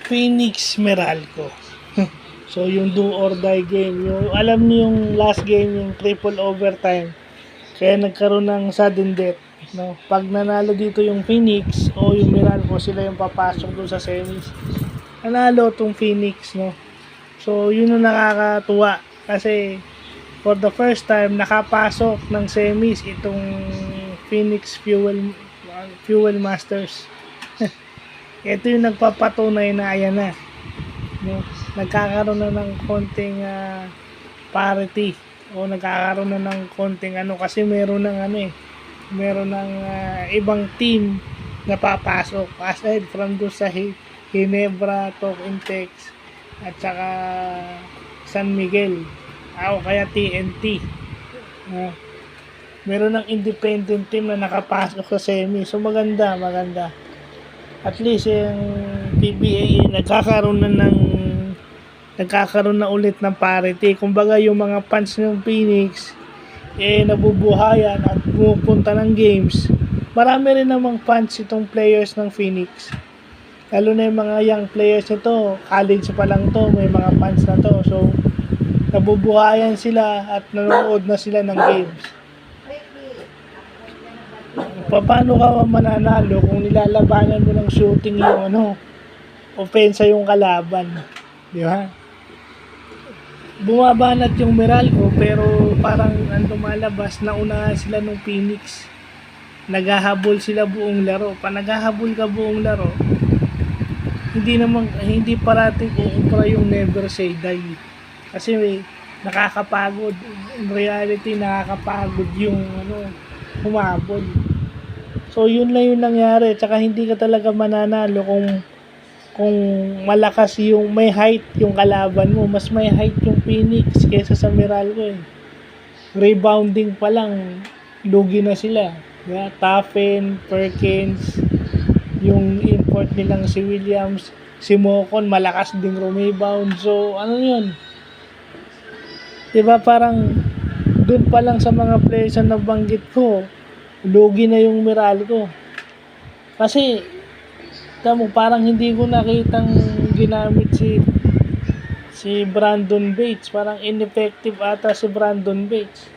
Phoenix Meralco. So yung do or die game, yung alam niyo yung last game, yung triple overtime. Kaya nagkaroon ng sudden death, no? Pag nanalo dito yung Phoenix o yung Meralco, sila yung papasok doon sa semis. Nanalo tong Phoenix, no? So yun yung nakakatuwa kasi for the first time nakapasok ng semis itong Phoenix Fuel Masters. Ito yung nagpapatunay na ayan na, no? Nagkakaroon na ng konting parity o nagkakaroon na ng konting kasi meron ng meron ng ibang team na papasok aside from doon sa Ginebra, Talk Intex at saka San Miguel o kaya TNT. Meron ng independent team na nakapasok sa semi, so maganda at least yung PBA nagkakaroon na ulit ng parity. Kumbaga yung mga fans ng Phoenix nabubuhayan at pumupunta ng games. Marami rin namang fans itong players ng Phoenix, lalo na yung mga young players nito, college pa lang to, may mga fans na to, so nabubuhayan sila at nanonood na sila ng games. Paano ka mananalo kung nilalabanan mo ng shooting yung opensa yung kalaban, di ba? Bumabanat yung Meralco pero parang lumalabas na una sila nung Phoenix. Naghahabol sila buong laro. Pa naghahabol ka buong laro, hindi parating uumpra yung never say die. Kasi nakakapagod. In reality, nakakapagod yung humabol. So yun lang yung nangyari. Tsaka hindi ka talaga mananalo kung malakas yung may height yung kalaban mo. Mas may height yung Phoenix kaysa sa Meralco. Rebounding pa lang lugi na sila. Yeah, Taffen, Perkins, yung import nilang si Williams, si Mocon malakas ding rebound. So yun, diba parang dun pa lang sa mga players na nabanggit ko, lugi na yung Meralco. Kasi parang hindi ko nakitang ginamit si Brandon Bates. Parang ineffective ata si Brandon Bates.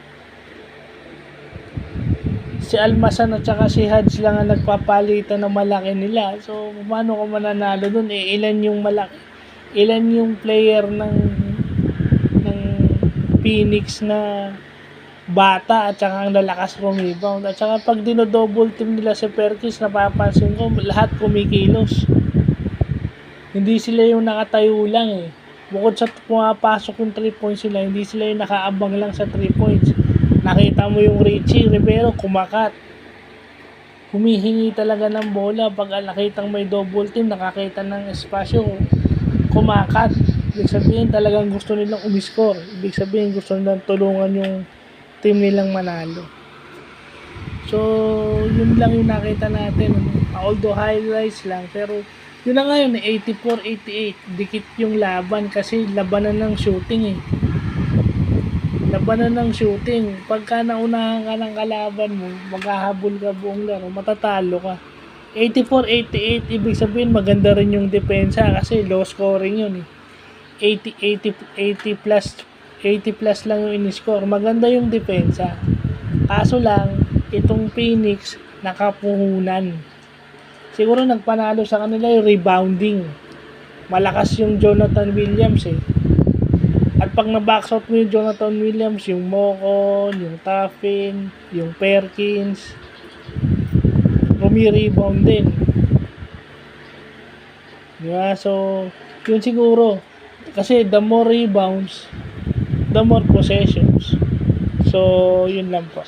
Si Almasan at saka si Hadj lang ang nagpapalitan ng malaki nila. So paano ka mananalo dun? Ilan yung player ng Phoenix na bata at saka ang lalakas rebound. At saka pag dino-double team nila si Perkins, napapansin ko lahat kumikilos. Hindi sila yung nakatayo lang Bukod sa pumapasok yung 3 points sila, hindi sila yung nakaabang lang sa 3 points. Nakita mo yung Richie Rivero kumakat. Humihingi talaga ng bola pag nakitang may double team, nakakita ng espasyo, kumakat. Ibig sabihin talagang gusto nilang umiscore. Ibig sabihin gusto nilang tulungan yung team nilang manalo. So yun lang yung nakita natin, although highlights lang, pero yun na nga yun, 84-88 dikit yung laban kasi labanan ng shooting labanan ng shooting. Pagka naunahan ka ng kalaban mo, maghahabol ka buong laro, matatalo ka. 84-88 ibig sabihin maganda rin yung depensa kasi low scoring yun 80 plus lang yung in-score. Maganda yung depensa. Kaso lang, itong Phoenix nakapuhunan. Siguro nagpanalo sa kanila yung rebounding. Malakas yung Jonathan Williams At pag na-box out mo yung Jonathan Williams, yung Mocon, yung Taffen, yung Perkins, rebound din. Diba? So, yun siguro. Kasi the more rebounds, the more possessions. So, yun lang po.